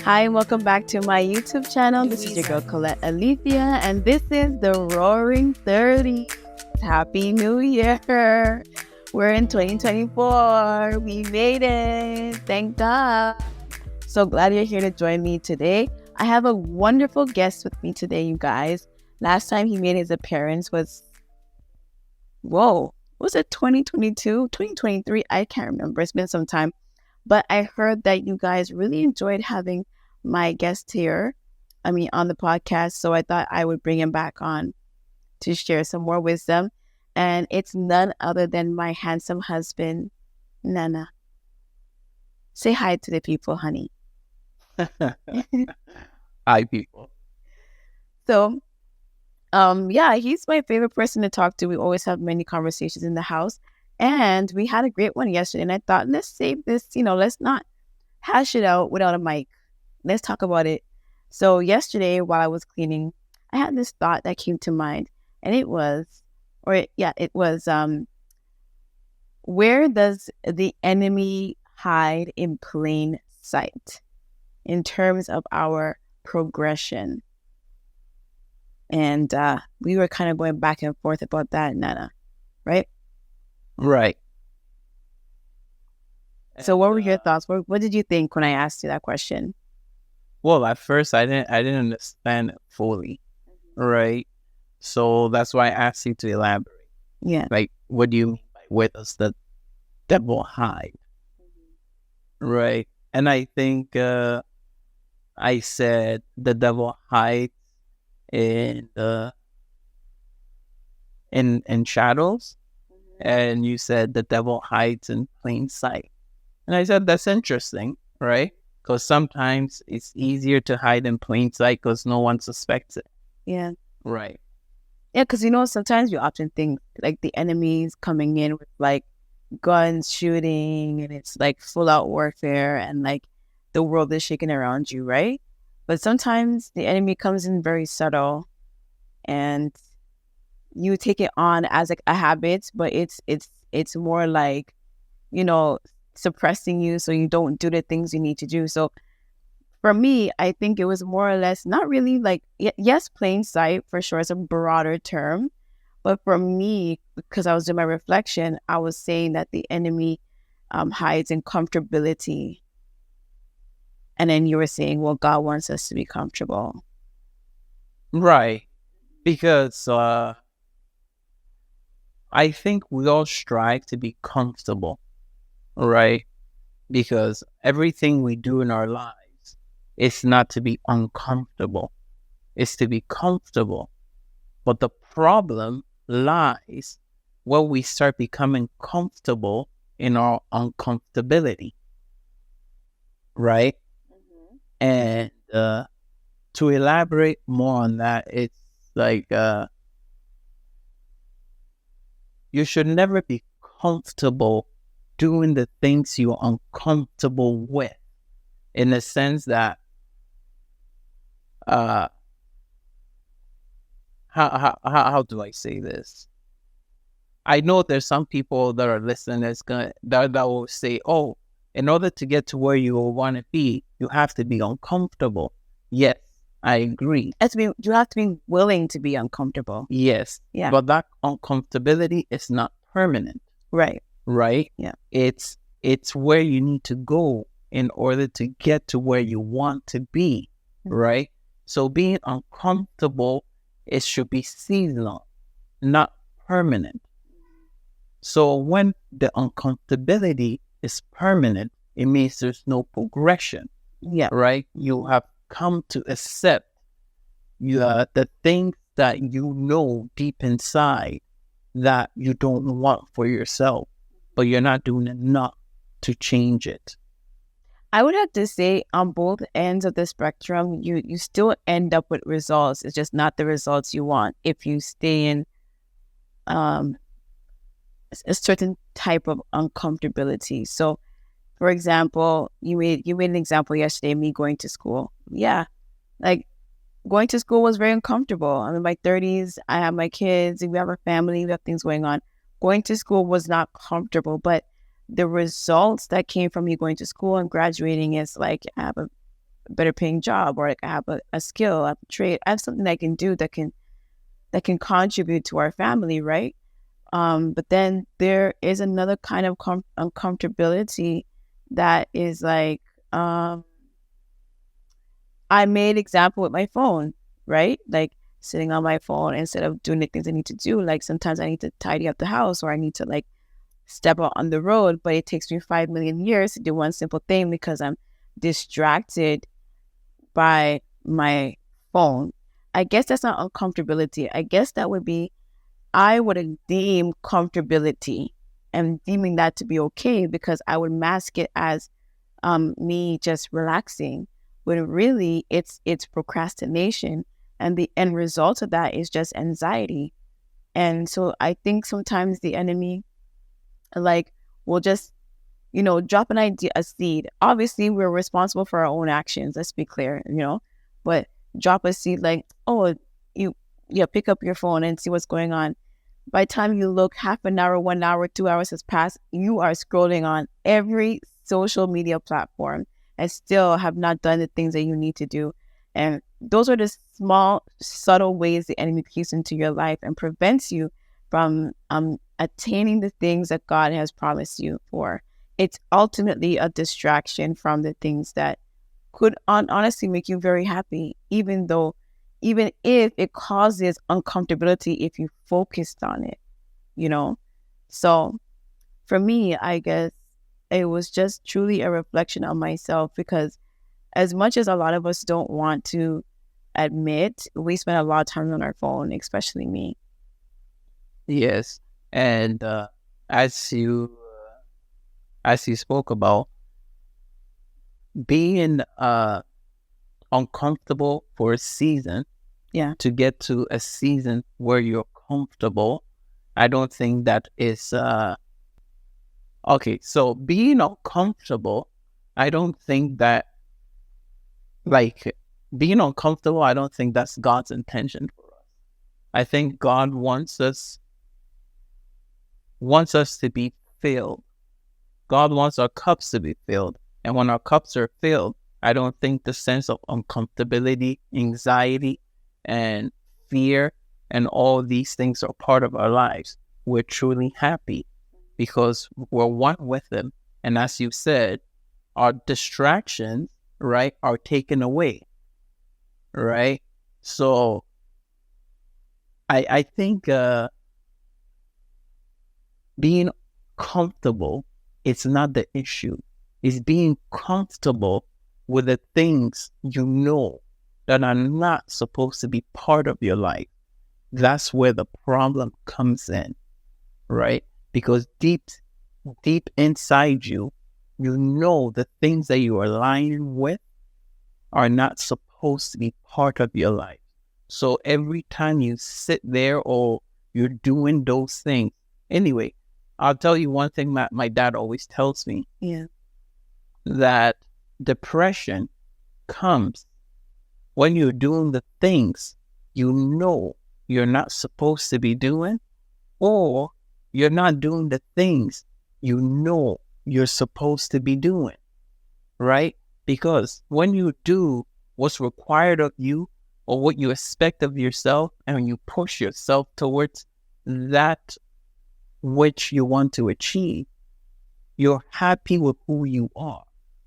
Hi, and welcome back to my YouTube channel. This is your girl Colette Alethea, and this is the Roaring 30s. Happy New Year! We're in 2024. We made it. Thank God. So glad you're here to join me today. I have a wonderful guest with me today, you guys. Last time he made his appearance was, was it 2022, 2023? I can't remember. It's been some time. But I heard that you guys really enjoyed having my guest here, on the podcast. So I thought I would bring him back on to share some more wisdom. And it's none other than my handsome husband, Nana. Say hi to the people, honey. Hi, people. So, he's my favorite person to talk to. We always have many conversations in the house. And we had a great one yesterday. And I thought, let's save this, let's not hash it out without a mic. Let's talk about it. So yesterday, while I was cleaning, I had this thought that came to mind. And it was, where does the enemy hide in plain sight in terms of our progression? And we were kind of going back and forth about that, Nana, right? Right. So what were your thoughts? What did you think when I asked you that question? Well, at first I didn't understand it fully, right? So that's why I asked you to elaborate. Yeah. Like, what do you mean by where does the devil hide? Right. And I think I said the devil hides in shadows, and you said the devil hides in plain sight. And I said that's interesting, right? Because sometimes it's easier to hide in plain sight because no one suspects it. Yeah. Right. Yeah, because sometimes you often think like the enemy's coming in with like guns shooting and it's like full out warfare and like the world is shaking around you, right? But sometimes the enemy comes in very subtle and you take it on as like a habit, but it's more like, suppressing you so you don't do the things you need to do. So for me, I think it was more or less not really like, yes, plain sight for sure is a broader term. But for me, because I was doing my reflection, I was saying that the enemy hides in comfortability. And then you were saying, well, God wants us to be comfortable. Right. Because I think we all strive to be comfortable, right? Because everything we do in our lives is not to be uncomfortable. It's to be comfortable. But the problem lies when we start becoming comfortable in our uncomfortability, right? And to elaborate more on that, it's like you should never be comfortable doing the things you're uncomfortable with, in the sense that how do I say this? I know there's some people that are listening that will say, oh, in order to get to where you want to be, you have to be uncomfortable. Yes, I agree. You have to be willing to be uncomfortable. Yes. Yeah. But that uncomfortability is not permanent. Right. Right? Yeah. It's where you need to go in order to get to where you want to be. Right? So being uncomfortable, it should be seasonal, not permanent. So when the uncomfortability is permanent, it means there's no progression. Yeah. Right? You have come to accept the things that you know deep inside that you don't want for yourself, but you're not doing enough to change it. I would have to say on both ends of the spectrum, you still end up with results. It's just not the results you want if you stay in a certain type of uncomfortability. So, for example, you made an example yesterday, me going to school. Yeah, like going to school was very uncomfortable. I'm in my 30s. I have my kids. We have a family. We have things going on. Going to school was not comfortable, but the results that came from me going to school and graduating is like I have a a better paying job, or like I have a skill, I have a trade, I have something I can do that can contribute to our family, right? But then there is another kind of uncomfortability that is like, I made example with my phone, right? Like sitting on my phone instead of doing the things I need to do. Like sometimes I need to tidy up the house, or I need to like step out on the road, but it takes me 5 million years to do one simple thing because I'm distracted by my phone. I guess that's not uncomfortability. I guess that would be, I would deem comfortability and deeming that to be okay, because I would mask it as me just relaxing, when really it's procrastination, and the end result of that is just anxiety. And so I think sometimes the enemy like will just, drop an idea, a seed. Obviously we're responsible for our own actions, let's be clear, but drop a seed like, oh, you pick up your phone and see what's going on. By the time you look, half an hour, 1 hour, 2 hours has passed, you are scrolling on every social media platform and still have not done the things that you need to do. And those are the small, subtle ways the enemy creeps into your life and prevents you from attaining the things that God has promised you for. It's ultimately a distraction from the things that could honestly make you very happy, even if it causes uncomfortability if you focused on it, So for me, I guess it was just truly a reflection on myself, because as much as a lot of us don't want to admit, we spend a lot of time on our phone, especially me. Yes, and as you spoke about being uncomfortable for a season, to get to a season where you're comfortable, I don't think that is okay. So being uncomfortable, I don't think that being uncomfortable, I don't think that's God's intention for us. I think God wants us to be filled. God wants our cups to be filled. And when our cups are filled, I don't think the sense of uncomfortability, anxiety, and fear, and all these things are part of our lives. We're truly happy because we're one with Him. And as you said, our distractions, right, are taken away, right? So I think being comfortable, it's not the issue. It's being comfortable with the things that are not supposed to be part of your life. That's where the problem comes in, right? Because deep inside you, the things that you are aligning with are not supposed to be part of your life. So every time you sit there or you're doing those things, anyway, I'll tell you one thing that my dad always tells me. Yeah. That depression comes when you're doing the things you're not supposed to be doing, or you're not doing the things you're supposed to be doing, right? Because when you do what's required of you or what you expect of yourself, and when you push yourself towards that which you want to achieve, you're happy with who you are.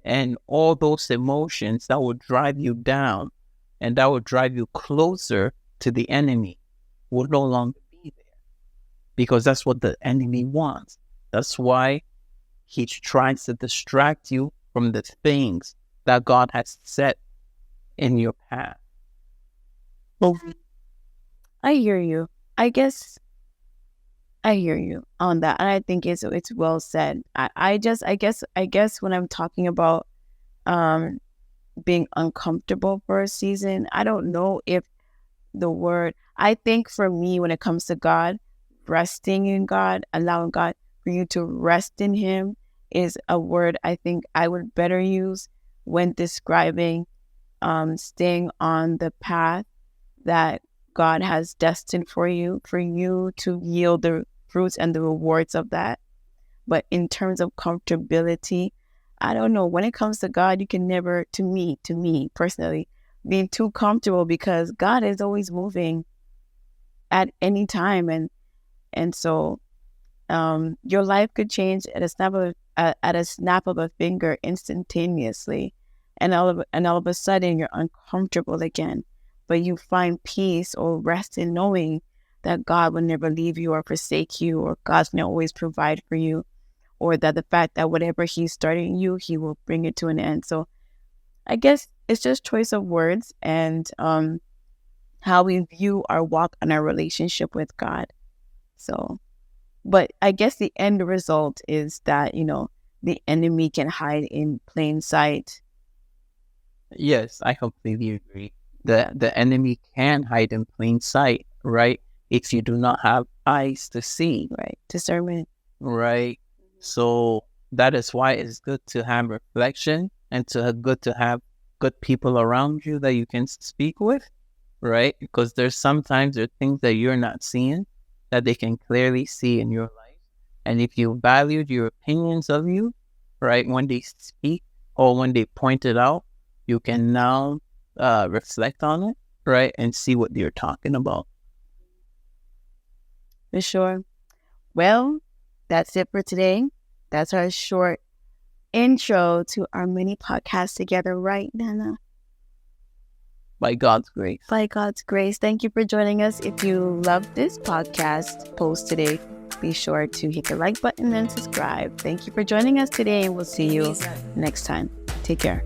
And all those emotions that will drive you down and that will drive you closer to the enemy will no longer be there, because that's what the enemy wants. That's why he tries to distract you from the things that God has set in your path. I hear you. I guess I hear you on that, and I think it's well said. I guess when I'm talking about being uncomfortable for a season, I don't know if the word. I think for me, when it comes to God, resting in God, allowing God for you to rest in Him, is a word I think I would better use when describing staying on the path that God has destined for you to yield the fruits and the rewards of that. But in terms of comfortability, I don't know. When it comes to God, you can never, to me personally, be too comfortable because God is always moving at any time, and so your life could change at a snap of a finger instantaneously, and all of a sudden you're uncomfortable again, but you find peace or rest in knowing that God will never leave you or forsake you, or God's going to always provide for you, or that the fact that whatever He's starting you, He will bring it to an end. So I guess it's just choice of words and how we view our walk and our relationship with God. So, but I guess the end result is that, the enemy can hide in plain sight. Yes, I completely agree. The enemy can hide in plain sight, right? If you do not have eyes to see, Right. Discernment. right? So that is why it's good to have reflection and good to have good people around you that you can speak with, right? Because there's things that you're not seeing that they can clearly see in your life. And if you valued your opinions of you, right, when they speak or when they point it out, you can now reflect on it, right, and see what you're talking about. For sure. Well, that's it for today. That's our short intro to our mini podcast together, right, Nana? By God's grace. By God's grace. Thank you for joining us. If you loved this podcast post today, be sure to hit the like button and subscribe. Thank you for joining us today, and we'll see you next time. Take care.